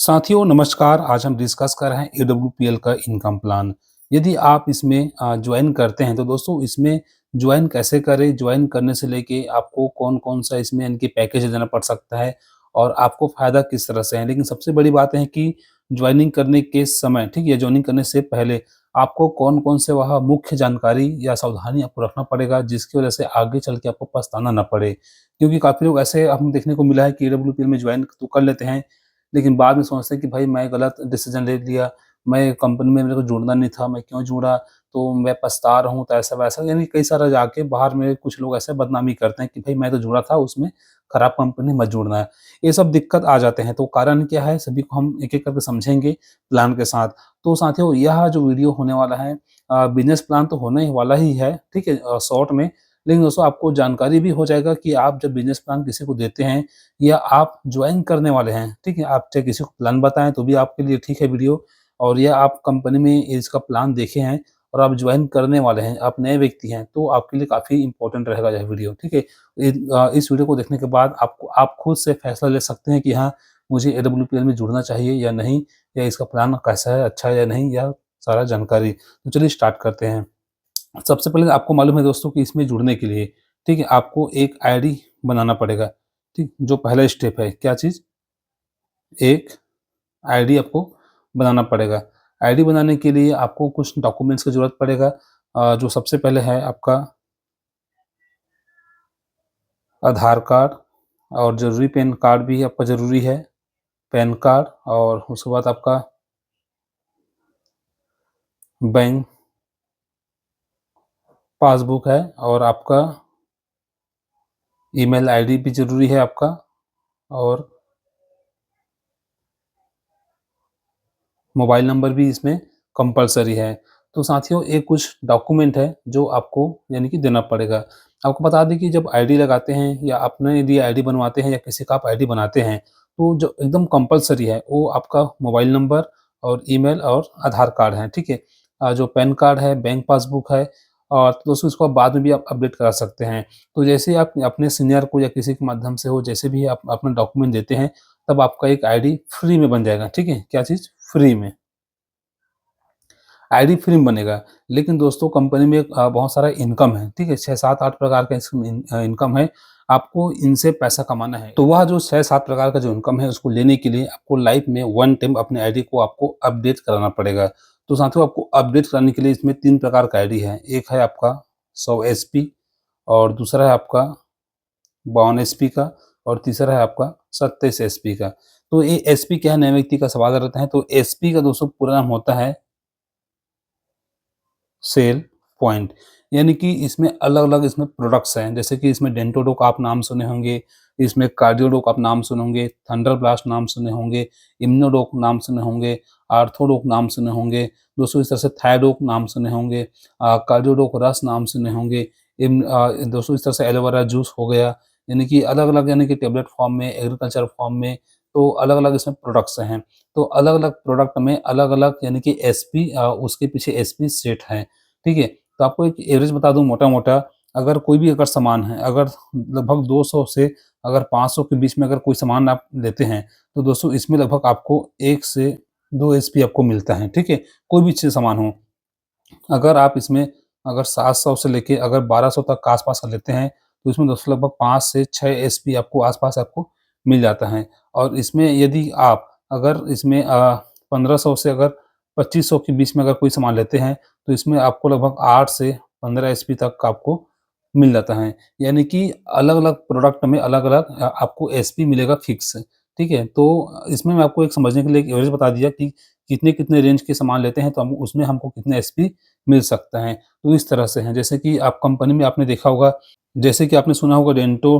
साथियों नमस्कार। आज हम डिस्कस कर रहे हैं एडब्ल्यूपीएल का इनकम प्लान। यदि आप इसमें ज्वाइन करते हैं तो दोस्तों इसमें ज्वाइन कैसे करें, ज्वाइन करने से लेके आपको कौन-कौन सा इसमें इनके पैकेज देना पड़ सकता है और आपको फ़ायदा किस तरह से है। लेकिन सबसे बड़ी बात है कि ज्वाइनिंग करने के समय, ठीक है, ज्वाइनिंग करने से पहले आपको कौन-कौन से वहाँ मुख्य जानकारी या सावधानी आपको रखना पड़ेगा, जिसकी वजह से आगे चल के आपको पछताना ना पड़े। क्योंकि काफ़ी लोग ऐसे हमें देखने को मिला है कि एडब्ल्यूपीएल में ज्वाइन तो कर लेते हैं, लेकिन बाद में सोचते हैं कि भाई मैं गलत डिसीजन ले लिया, मैं कंपनी में मेरे को जुड़ना नहीं था, मैं क्यों जुड़ा, तो मैं पछता रहा हूँ, तो ऐसा-वैसा यानी कई सारा जाके बाहर में कुछ लोग ऐसे बदनामी करते हैं कि भाई मैं तो जुड़ा था उसमें, खराब कंपनी मत जुड़ना है। ये सब दिक्कत आ जाते हैं, तो कारण क्या है सभी को हम एक-एक करके समझेंगे प्लान के साथ। तो साथियों यह जो वीडियो होने वाला है बिज़नेस प्लान तो होने ही वाला ही है, ठीक है, शॉर्ट में। लेकिन दोस्तों आपको जानकारी भी हो जाएगा कि आप जब बिज़नेस प्लान किसी को देते हैं या आप ज्वाइन करने वाले हैं, ठीक है? आप चाहे किसी को प्लान बताएँ तो भी आपके लिए ठीक है वीडियो, और या आप कंपनी में इसका प्लान देखे हैं और आप ज्वाइन करने वाले हैं, आप नए व्यक्ति हैं, तो आपके लिए काफ़ी इम्पोर्टेंट रहेगा यह वीडियो, ठीक है? इस वीडियो को देखने के बाद आप खुद से फैसला ले सकते हैं कि हाँ, मुझे एडब्ल्यूपीएल में जुड़ना चाहिए या नहीं, या इसका प्लान कैसा है, अच्छा है या नहीं, या सारा जानकारी। तो चलिए स्टार्ट करते हैं। सबसे पहले आपको मालूम है दोस्तों कि इसमें जुड़ने के लिए, ठीक है, आपको एक आईडी बनाना पड़ेगा, ठीक? जो पहला स्टेप है, क्या चीज़? एक आईडी आपको बनाना पड़ेगा। आईडी बनाने के लिए आपको कुछ डॉक्यूमेंट्स की ज़रूरत पड़ेगा। जो सबसे पहले है आपका आधार कार्ड, और ज़रूरी पैन कार्ड भी आपका ज़रूरी है, पैन कार्ड, और उसके बाद आपका बैंक पासबुक है, और आपका ईमेल आईडी भी ज़रूरी है आपका, और मोबाइल नंबर भी इसमें कंपल्सरी है। तो साथियों ये कुछ डॉक्यूमेंट है जो आपको यानी कि देना पड़ेगा। आपको बता दें कि जब आईडी लगाते हैं या अपने लिए आईडी बनवाते हैं या किसी का आप आईडी बनाते हैं, तो जो एकदम कंपल्सरी है वो आपका मोबाइल नंबर और ईमेल और आधार कार्ड है, ठीक है? जो पैन कार्ड है, बैंक पासबुक है, और तो दोस्तों इसको आप बाद में भी आप अपडेट करा सकते हैं। तो जैसे ही आप अपने सीनियर को या किसी के माध्यम से हो, जैसे भी आप अपना डॉक्यूमेंट देते हैं, तब आपका एक आईडी फ्री में बन जाएगा, ठीक है? क्या चीज़? फ्री में। आईडी फ्री में बनेगा। लेकिन दोस्तों कंपनी में बहुत सारा इनकम है, ठीक है? 6, 7, 8 प्रकार का इसमें इनकम है, आपको इनसे पैसा कमाना है। तो वह जो 6-7 प्रकार का जो इनकम है उसको लेने के लिए आपको लाइफ में वन टाइम अपने आईडी को आपको अपडेट कराना पड़ेगा। तो साथियों आपको अपडेट कराने के लिए इसमें 3 प्रकार का आईडी है। एक है आपका 100 एसपी, और दूसरा है आपका 52 एसपी का, और तीसरा है आपका 27 एसपी का। तो ये एसपी क्या है, नए व्यक्ति का सवाल रहता है। तो एसपी का दोस्तों पूरा नाम होता है सेल पॉइंट, यानी कि इसमें अलग-अलग इसमें प्रोडक्ट्स हैं, जैसे कि इसमें डेंटोडोक आप नाम सुने होंगे, इसमें कार्डियोडोक आप नाम सुने होंगे, थंडरब्लास्ट नाम सुने होंगे, इम्यूनोडोक नाम सुने होंगे, आर्थोडोक नाम सुने होंगे, दोस्तों इस तरह से थायडोक नाम सुने होंगे, कार्डियोडोक रस नाम सुने होंगे, दोस्तों इस तरह से एलोवेरा जूस हो गया, यानी कि अलग-अलग यानी कि टैबलेट फॉर्म में, एग्रीकल्चर फॉर्म में, तो अलग-अलग इसमें प्रोडक्ट्स हैं। तो अलग-अलग प्रोडक्ट में अलग-अलग यानी कि एसपी, उसके पीछे एसपी सेट हैं, ठीक है? तो आपको एक एवरेज बता दूँ मोटा-मोटा, अगर कोई भी अगर सामान है, अगर लगभग 200 से अगर 500 के बीच में अगर कोई सामान आप लेते हैं, तो दोस्तों इसमें लगभग आपको 1 से 2 एसपी आपको मिलता है, ठीक है? कोई भी चीज़ सामान हो। अगर आप इसमें अगर 700 से लेके अगर 1200 तक का आस-पास का लेते हैं, तो इसमें दोस्तों लगभग 5 से 6 एसपी आपको आस-पास आपको मिल जाता है। और इसमें यदि आप अगर इसमें 1500 से अगर 2500 के बीच में अगर कोई सामान लेते हैं, तो इसमें आपको लगभग 8 से 15 एसपी तक का आपको मिल जाता है। यानी कि अलग-अलग प्रोडक्ट में अलग-अलग आपको एसपी मिलेगा फिक्स, ठीक है? तो इसमें मैं आपको एक समझने के लिए एक एवरेज बता दिया कि कितने-कितने रेंज के सामान लेते हैं, तो हम उसमें हमको कितने एसपी मिल सकता है। तो इस तरह से है, जैसे कि आप कंपनी में आपने देखा होगा, जैसे कि आपने सुना होगा डेंटो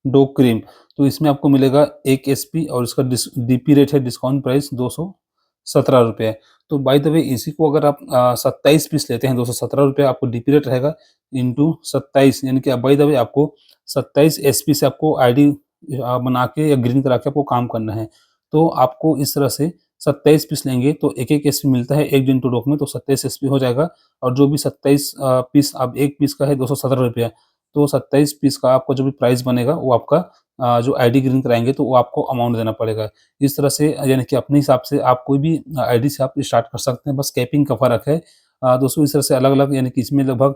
डो क्रीम, तो इसमें आपको मिलेगा 1 एसपी, और इसका डीपी रेट है, डिस्काउंट प्राइस ₹217। तो बाय द वे इसी को अगर आप 27 पीस लेते हैं, ₹217 आपको डीपी रेट रहेगा इंटू 27, यानी कि बाय द वे आपको 27 एसपी से आपको आईडी बना के या ग्रीन करा के आपको काम करना है। तो आपको इस तरह से 27 पीस लेंगे तो 1-1 एसपी मिलता है 1 जिंटू डोक में, तो 27 एसपी हो जाएगा। और जो भी 27 पीस, अब 1 पीस का है ₹217, तो 27 पीस का आपका जो भी प्राइस बनेगा वो आपका जो आईडी ग्रीन कराएँगे तो वो आपको अमाउंट देना पड़ेगा। इस तरह से यानी कि अपने हिसाब से आप कोई भी आईडी से आप स्टार्ट कर सकते हैं, बस कैपिंग का फ़र्क है। दोस्तों इस तरह से अलग-अलग यानी कि इसमें लगभग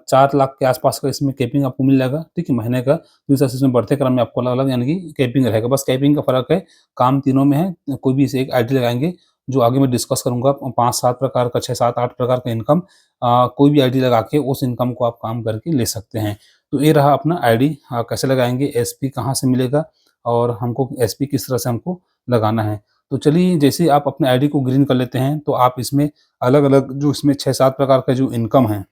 4 लाख के आस-पास का इसमें कैपिंग आपको मिल जाएगा, ठीक है, महीने का। तो इस तरह से इसमें बढ़ते क्रम में आपको अलग-अलग यानी कि कैपिंग रहेगा, बस कैपिंग का फ़र्क है, काम तीनों में है। कोई भी इसे एक आईडी लगाएँगे, जो आगे मैं डिस्कस करूँगा 5-7 प्रकार का 6-7-8 प्रकार का इनकम कोई भी आईडी लगा के उस इनकम को आप काम करके ले सकते हैं। तो ये रहा अपना आईडी कैसे लगाएँगे, एसपी कहाँ से मिलेगा और हमको एसपी किस तरह से हमको लगाना है। तो चलिए जैसे ही आप अपने आईडी को ग्रीन कर लेते हैं, तो आप इसमें अलग-अलग जो इसमें 6-7 प्रकार का जो इनकम है,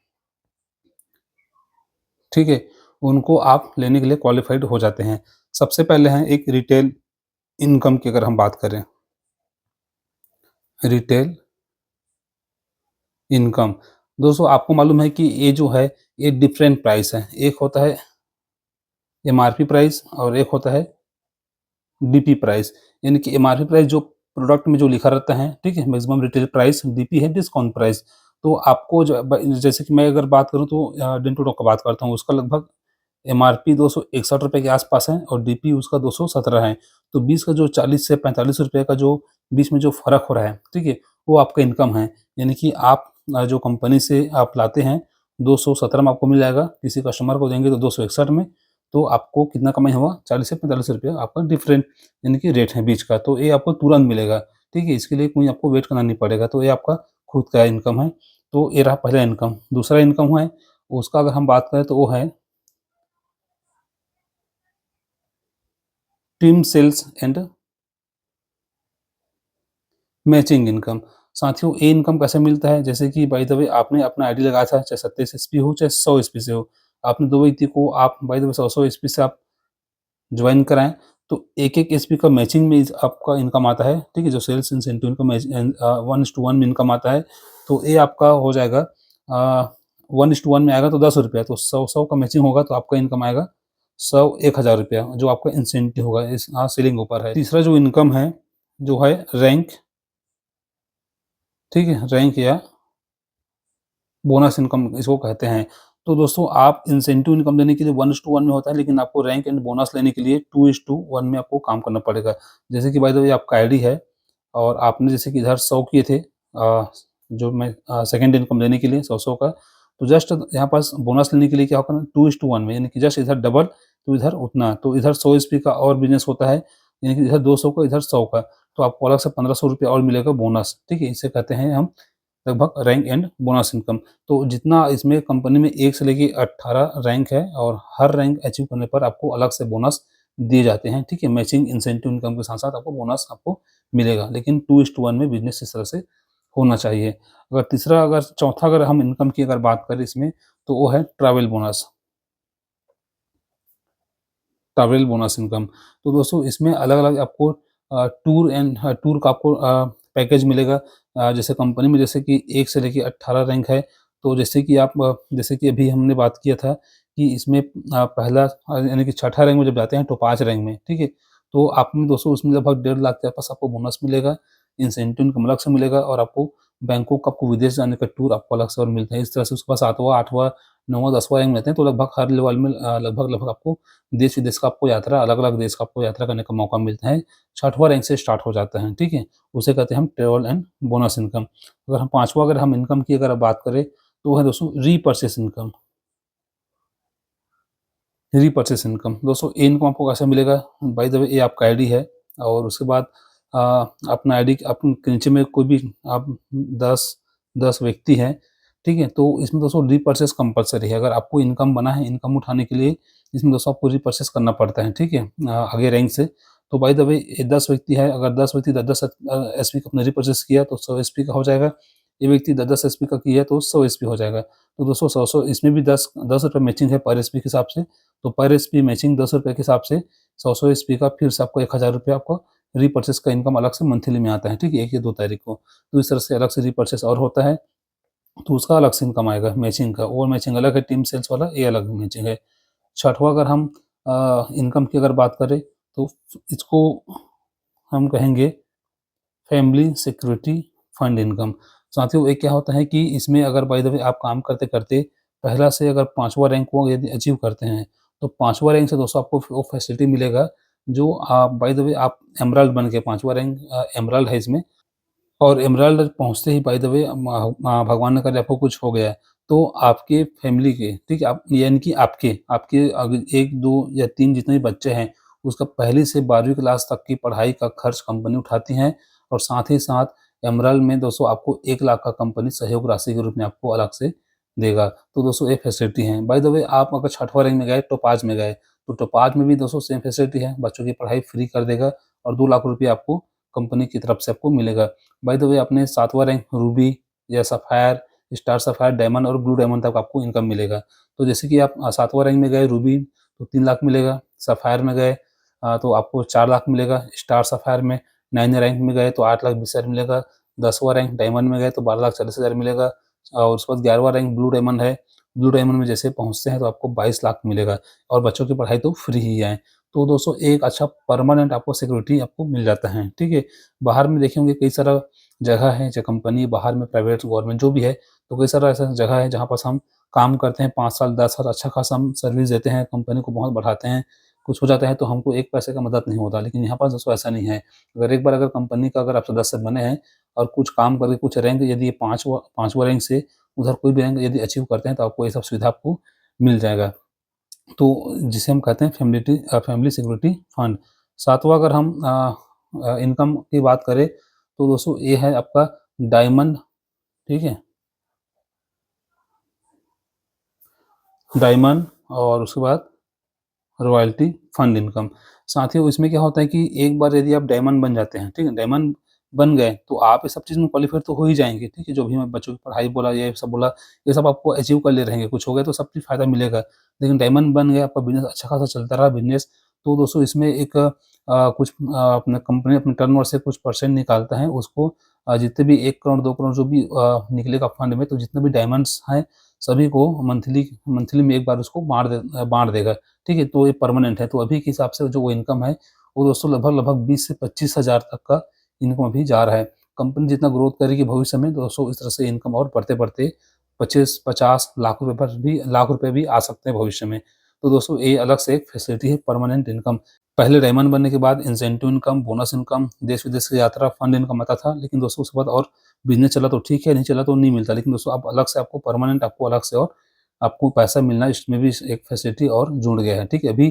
ठीक है? उनको आप लेने के लिए क्वालिफ़ाइड हो जाते हैं। सबसे पहले है एक रिटेल इनकम की अगर हम बात करें, रिटेल इनकम। दोस्तों आपको मालूम है कि ये जो है, ये डिफरेंट प्राइस है। एक होता है एमआरपी प्राइस और एक होता है डीपी प्राइस। यानी कि एमआरपी प्राइस जो प्रोडक्ट में जो लिखा रहता है, ठीक है? मैक्सिमम रिटेल प्राइस, डीपी है डिस्काउंट प्राइस। तो आपको जो जैसे कि मैं अगर बात करूँ तो डेंटोडॉक का बात करता हूँ, उसका लगभग एमआरपी ₹261 के आस-पास है और डीपी उसका 217 है। तो 20 का जो 40 से ₹45 का जो बीच में जो फ़र्क हो रहा है, ठीक है? वो आपका इनकम है। यानी कि आप जो कंपनी से आप लाते हैं, 217 में आपको मिल जाएगा, किसी कस्टमर को देंगे तो 261 में, तो आपको कितना कमाई हुआ? ₹40 से ₹45 आपका डिफरेंट यानी कि रेट है बीच का, तो ये आपको तुरंत मिलेगा, ठीक है? इसके लिए कोई आपको वेट करना नहीं पड़ेगा, तो ये आपका खुद का इनकम है। तो ये रहा पहला इनकम। दूसरा इनकम है, उसका अगर हम बात करें तो वो है team sales and matching income. साथियों ये इनकम कैसे मिलता है? जैसे कि बाय द वे आपने अपना आईडी लगाया था, चाहे 27 एसपी हो, चाहे 100 एसपी से हो। आपने 2 व्यक्ति को आप बाय द वे 100-100 एसपी से आप जॉइन कराएँ, तो एक-एक एसपी का मैचिंग में इस आपका इनकम आता है, ठीक है? जो सेल्स इंसेंटिव इनकम 1:1 में इनकम आता है, तो ये आपका हो जाएगा 1:1 में आएगा तो ₹10, तो 100-100 का मैचिंग होगा तो आपका इनकम आएगा 100 ₹1000 जो आपका इंसेंटिव होगा, इस सीलिंग ऊपर है। तीसरा जो इनकम है, जो है रैंक, ठीक है? रैंक या बोनस इनकम इसको कहते हैं। तो दोस्तों आप इंसेंटिव इनकम लेने के लिए 1:1 में होता है, लेकिन आपको रैंक एंड बोनस लेने के लिए 2:1 में आपको काम करना पड़ेगा। जैसे कि बाय द वे आपका आईडी है और आपने जैसे कि इधर 100 किए थे जो मैं सेकंड इनकम लेने के लिए 100-100 का, तो जस्ट यहाँ पास बोनस लेने के लिए क्या होगा ना 2:1 में, यानी कि जस्ट इधर डबल तो इधर उतना। तो इधर 100 एसपी का और बिज़नेस होता है, यानी कि इधर 200 का, इधर 100 का, तो आपको अलग से ₹1500 और मिलेगा बोनस, ठीक है? इसे कहते हैं हम लगभग रैंक एंड बोनस इनकम। तो जितना इसमें कंपनी में 1 से लेके 18 रैंक है और हर रैंक अचीव करने पर आपको अलग से बोनस दिए जाते हैं, ठीक है? मैचिंग इंसेंटिव इनकम के साथ-साथ आपको बोनस आपको मिलेगा, लेकिन 2:1 में बिज़नेस इस तरह से होना चाहिए। अगर चौथा अगर हम इनकम की अगर बात करें इसमें, तो वो है ट्रैवल बोनस इनकम। तो दोस्तों इसमें अलग-अलग आपको टूर का आपको पैकेज मिलेगा। जैसे कंपनी में जैसे कि 1 से लेके 18 रैंक है, तो जैसे कि जैसे कि अभी हमने बात किया था कि इसमें पहला यानी कि छठा रैंक में जब जाते हैं तो 5 रैंक में, ठीक है? तो आप में दोस्तों उसमें लगभग 1.5 लाख के आस-पास आपको बोनस मिलेगा, इंसेंटिव इनकम अलग से मिलेगा और आपको बैंकॉक आपको विदेश जाने का टूर आपको अलग से और मिलता है। इस तरह से उसके बाद 7वाँ, 8वाँ, 9वाँ, 10वाँ रैंक मिलते हैं, तो लगभग हर लेवल में लगभग-लगभग आपको देश-विदेश का आपको यात्रा अलग-अलग देश का आपको यात्रा करने का मौका मिलता है। 6वाँ रैंक से स्टार्ट हो जाता है, ठीक है? उसे कहते हैं हम ट्रैवल एंड बोनस इनकम। अगर हम 5वाँ अगर हम इनकम की अगर बात करें, तो वो है दोस्तों रीपर्चेस इनकम। रीपर्चेस इनकम, दोस्तों ये इनकम आपको कैसे मिलेगा? बाय द वे ये आपका आईडी है और उसके बाद अ, अपना आईडी के नीचे में कोई भी आप 10 10 व्यक्ति हैं, ठीक है? तो इसमें दोस्तों रीपर्चेस कंपल्सरी है। अगर आपको इनकम बना है, इनकम उठाने के लिए इसमें दोस्तों आपको रीपर्चेस करना पड़ता है, ठीक है? आगे रैंक से। तो बाय द वे ये 10 व्यक्ति है, अगर 10 व्यक्ति 10-10 एसपी का आपने रीपर्चेस किया तो 100 एसपी का हो जाएगा। ये व्यक्ति 10-10 एसपी का किया तो 100 एसपी हो जाएगा। तो दोस्तों 100-100 इसमें भी ₹10 मैचिंग है पर एसपी के हिसाब से। तो पर एसपी मैचिंग ₹10 के हिसाब से 100-100 एसपी का फिर से आपको ₹1000 आपको रीपर्चेस का इनकम अलग से मंथली में आता है, ठीक है? 1 या 2 तारीख को। तो इस तरह से अलग से रीपर्चेस और होता है, तो उसका अलग से इनकम आएगा मैचिंग का। वो मैचिंग अलग है, टीम सेल्स वाला ये अलग मैचिंग है। छठवाँ अगर हम इनकम की अगर बात करें, तो इसको हम कहेंगे फैमिली सिक्योरिटी फंड इनकम। साथियों ये क्या होता है कि इसमें अगर बाय द वे आप काम करते-करते पहला से अगर 5वाँ रैंक को यदि अचीव करते हैं, तो 5वाँ रैंक से दोस्तों आपको वो फैसिलिटी मिलेगा जो बाय द वे आप एमराल्ड बन के 5वाँ रैंक एमराल्ड है इसमें। और एमराल्ड पहुँचते ही बाय द वे भगवान ना करे आपको कुछ हो गया, तो आपके फैमिली के, ठीक है? आप यानी कि आपके आपके अगर 1, 2 या 3 जितने भी बच्चे हैं, उसका पहली से 12वीं क्लास तक की पढ़ाई का खर्च कंपनी उठाती है और साथ ही साथ एमराल्ड में दोस्तों आपको 1 लाख का कंपनी सहयोग राशि के रूप में आपको अलग से देगा। तो दोस्तों ये फैसिलिटी है। बाय द वे आप अगर 6वाँ रैंक में गए, टोपाज़ में गए, तो टोपाज़ में भी दोस्तों सेम फैसिलिटी है, बच्चों की पढ़ाई फ्री कर देगा और 2 लाख रुपए आपको कंपनी की तरफ से आपको मिलेगा। बाय द वे आपने 7वाँ रैंक रूबी या सफ़ायर, स्टार सफ़ायर, डायमंड और ब्लू डायमंड तक आपको इनकम मिलेगा। तो जैसे कि आप 7वाँ रैंक में गए रूबी तो 3 लाख मिलेगा, सफ़ायर में गए तो आपको 4 लाख मिलेगा, स्टार सफ़ायर में 9 रैंक में गए तो 8,20,000 मिलेगा, 10वाँ रैंक डायमंड में गए तो 12,40,000 मिलेगा और उसके बाद 11वाँ रैंक ब्लू डायमंड है। ब्लू डायमंड में जैसे पहुँचते हैं तो आपको 22 लाख मिलेगा और बच्चों की पढ़ाई तो फ्री ही है। तो दोस्तों एक अच्छा परमानेंट आपको सिक्योरिटी आपको मिल जाता है, ठीक है? बाहर में देखे होंगे कई सारा जगह है, चाहे कंपनी बाहर में प्राइवेट, गवर्नमेंट जो भी है, तो कई सारा ऐसा जगह है जहाँ पास हम काम करते हैं 5 साल, 10 साल अच्छा खासा हम सर्विस देते हैं, कंपनी को बहुत बढ़ाते हैं। कुछ हो जाता है तो हमको 1 पैसे का मदद नहीं होता, लेकिन यहाँ पर दोस्तों ऐसा नहीं है। अगर एक बार अगर कंपनी का अगर आप सदस्य बने हैं और कुछ काम करके कुछ रैंक यदि ये 5वाँ रैंक से उधर कोई भी रैंक यदि अचीव करते हैं तो आपको ये सब सुविधा आपको मिल जाएगा। तो जिसे हम कहते हैं फैमिली सिक्योरिटी फंड। 7वां अगर हम इनकम की बात करें तो दोस्तों ये है आपका डायमंड, ठीक है? डायमंड और उसके बाद रॉयल्टी फंड इनकम। साथियों इसमें क्या होता है कि एक बार यदि आप डायमंड बन जाते हैं, ठीक है? डायमंड बन गए तो आप ये सब चीज़ में क्वालीफाई तो हो ही जाएँगे, ठीक है? जो भी मैं बच्चों की पढ़ाई बोला, ये सब बोला, ये सब आपको अचीव कर ले रहेंगे, कुछ हो गया तो सब चीज़ फ़ायदा मिलेगा। लेकिन डायमंड बन गया, आपका बिज़नेस अच्छा खासा चलता रहा बिज़नेस, तो दोस्तों इसमें एक कुछ अपना कंपनी अपने टर्नओवर से कुछ परसेंट निकालता है, उसको जितने भी 1 करोड़, 2 करोड़ जो भी निकलेगा फंड में, तो जितने भी डायमंड्स हैं, सभी को मंथली मंथली में एक बार उसको बाँट देगा। ठीक है? तो ये परमानेंट है, तो अभी के हिसाब से जो वो इनकम है, वो दोस्तों लगभग 20 से 25 हज़ार तक का इनकम अभी जा रहा है। कंपनी जितना ग्रोथ करेगी भविष्य में, दोस्तों इस तरह से इनकम और बढ़ते-बढ़ते 25-50 लाख रुपए भी आ सकते हैं भविष्य में। तो दोस्तों ये अलग से एक फैसिलिटी है परमानेंट इनकम। पहले डायमंड बनने के बाद इंसेंटिव इनकम, बोनस इनकम, देश-विदेश की यात्रा, फंड इनकम आता था, लेकिन दोस्तों उसके बाद और बिज़नेस चला तो ठीक है, नहीं चला तो नहीं मिलता। लेकिन दोस्तों अब अलग से आपको परमानेंट आपको अलग से और आपको पैसा मिलना इसमें भी एक फैसिलिटी और जुड़ गया है, ठीक है? अभी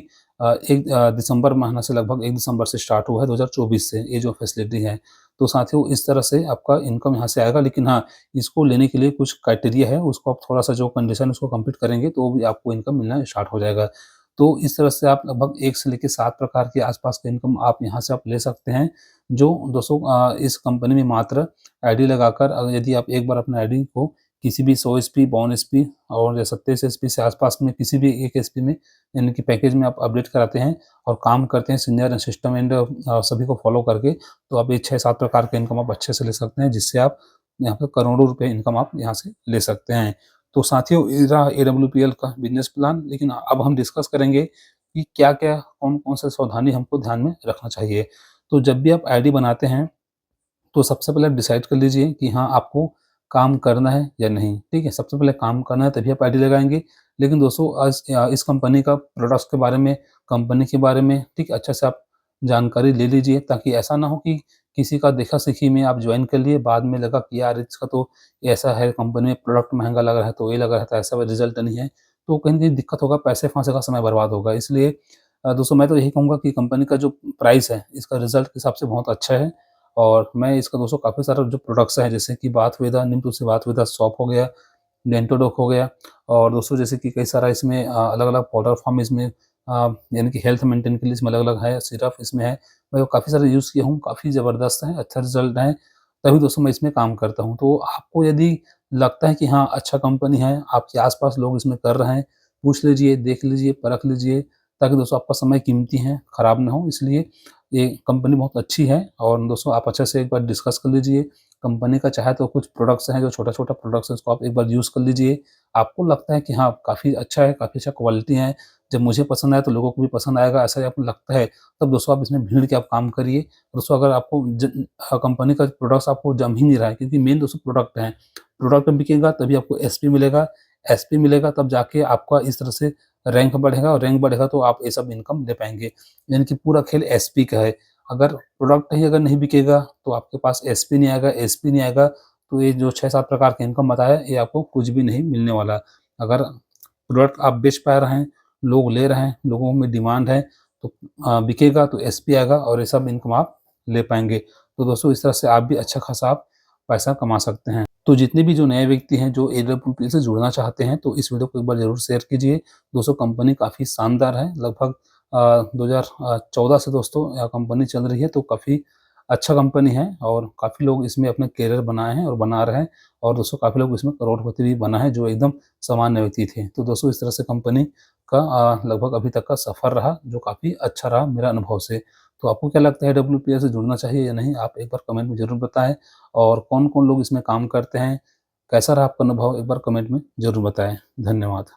1 दिसंबर महीना से लगभग 1 दिसंबर से स्टार्ट हुआ है 2024 से ये जो फैसिलिटी है। तो साथियों इस तरह से आपका इनकम यहाँ से आएगा, लेकिन हाँ, इसको लेने के लिए कुछ क्राइटेरिया है, उसको आप थोड़ा-सा जो कंडीशन है उसको कंप्लीट करेंगे तो भी आपको इनकम मिलना स्टार्ट हो जाएगा। तो इस तरह से आप लगभग 1 से लेके 7 प्रकार के आस-पास का इनकम आप यहाँ से आप ले सकते हैं, जो दोस्तों इस कंपनी में मात्र आईडी लगाकर यदि आप एक बार अपने आईडी को किसी भी 100 एसपी, 52 एसपी और या 27 एसपी से आस-पास में किसी भी एक एसपी में यानी कि पैकेज में आप अपडेट कराते हैं और काम करते हैं सीनियर सिस्टम एंड सभी को फॉलो करके, तो आप ये 6-7 प्रकार का इनकम आप अच्छे से ले सकते हैं, जिससे आप यहाँ पे करोड़ों रुपए इनकम आप यहाँ से ले सकते हैं। तो साथियों ये रहा एडब्ल्यूपीएल का बिज़नेस प्लान, लेकिन अब हम डिस्कस करेंगे कि क्या-क्या, कौन-कौन से सावधानी हमको ध्यान में रखना चाहिए। तो जब भी आप आईडी बनाते हैं तो सबसे पहले आप डिसाइड कर लीजिए कि हाँ, आपको काम करना है या नहीं, ठीक है? सबसे पहले काम करना है तभी आप आईडी लगाएँगे। लेकिन दोस्तों इस कंपनी का प्रोडक्ट्स के बारे में, कंपनी के बारे में, ठीक है, अच्छे से आप जानकारी ले लीजिए ताकि ऐसा ना हो कि किसी का देखा-देखी में आप जॉइन कर लिए, बाद में लगा कि यार इसका तो ऐसा है, कंपनी में प्रोडक्ट महँगा लग रहा है, तो ये लग रहा था, ऐसा रिज़ल्ट नहीं है। तो कहीं न कहीं दिक्कत होगा, पैसे फँसेगा, समय बर्बाद होगा। इसलिए दोस्तों मैं तो यही कहूँगा कि कंपनी का जो प्राइस है, इसका रिज़ल्ट के हिसाब से बहुत अच्छा है। और मैं इसका दोस्तों काफ़ी सारा जो प्रोडक्ट्स हैं जैसे कि बाथ-वेदा, नीम तुलसी बाथ-वेदा सोप हो गया, डेंटोडोक हो गया और दोस्तों जैसे कि कई सारा इसमें अलग-अलग पाउडर फॉर्म इसमें यानी कि हेल्थ मेंटेन के लिए इसमें अलग-अलग है, सिरप इसमें है। मैं वो काफ़ी सारे यूज़ किया हूँ, काफ़ी ज़बरदस्त है, अच्छा रिज़ल्ट है, तभी दोस्तों मैं इसमें काम करता हूँ। तो आपको यदि लगता है कि हाँ, अच्छा कंपनी है, आपके आस-पास लोग इसमें कर रहे हैं, पूछ लीजिए, देख लीजिए, परख लीजिए, ताकि दोस्तों आपका समय कीमती है, खराब ना हो, इसलिए ये कंपनी बहुत अच्छी है और दोस्तों आप अच्छे से एक बार डिस्कस कर लीजिए। कंपनी का चाहे तो कुछ प्रोडक्ट्स हैं जो छोटा-छोटा प्रोडक्ट्स हैं उसको आप एक बार यूज़ कर लीजिए। आपको लगता है कि हाँ, काफ़ी अच्छा है, काफ़ी अच्छा क्वालिटी है। जब मुझे पसंद आया तो लोगों को भी पसंद आएगा, ऐसा आपको लगता है, तब दोस्तों आप इसमें भीड़ के आप काम करिए। दोस्तों अगर आपको कंपनी का प्रोडक्ट्स आपको जम ही नहीं रहा है क्योंकि मेन दोस्तों प्रोडक्ट है। प्रोडक्ट बिकेगा तभी आपको एसपी मिलेगा, एसपी मिलेगा तब जाके आपका इस तरह से रैंक बढ़ेगा और रैंक बढ़ेगा तो आप ये सब इनकम ले पाएँगे। यानी कि पूरा खेल एसपी का है। अगर प्रोडक्ट ही अगर नहीं बिकेगा तो आपके पास एसपी नहीं आएगा, एसपी नहीं आएगा तो ये जो 6-7 प्रकार के इनकम बताया ये आपको कुछ भी नहीं मिलने वाला। अगर प्रोडक्ट आप बेच पा रहे हैं, लोग ले रहे हैं, लोगों में डिमांड है तो बिकेगा तो एसपी आएगा और ये सब इनकम आप ले पाएँगे। तो दोस्तों इस तरह से आप भी अच्छा खासा आप पैसा कमा सकते हैं। तो जितने भी जो नए व्यक्ति हैं जो एडब्ल्यूपी से जुड़ना चाहते हैं तो इस वीडियो को एक बार ज़रूर शेयर कीजिए। दोस्तों कंपनी काफ़ी शानदार है, लगभग 2014 से दोस्तों यह कंपनी चल रही है तो काफ़ी अच्छा कंपनी है और काफ़ी लोग इसमें अपना करियर बनाए हैं और बना रहे हैं और दोस्तों काफ़ी लोग इसमें करोड़पति भी बना है जो एकदम सामान्य व्यक्ति थे। तो दोस्तों इस तरह से कंपनी का लगभग अभी तक का सफ़र रहा जो काफ़ी अच्छा रहा मेरा अनुभव से। तो आपको क्या लगता है डब्ल्यूपीएस से जुड़ना चाहिए या नहीं? आप एक बार कमेंट में ज़रूर बताएँ और कौन-कौन लोग इसमें काम करते हैं? कैसा रहा आपका अनुभव? एक बार कमेंट में ज़रूर बताएँ। धन्यवाद।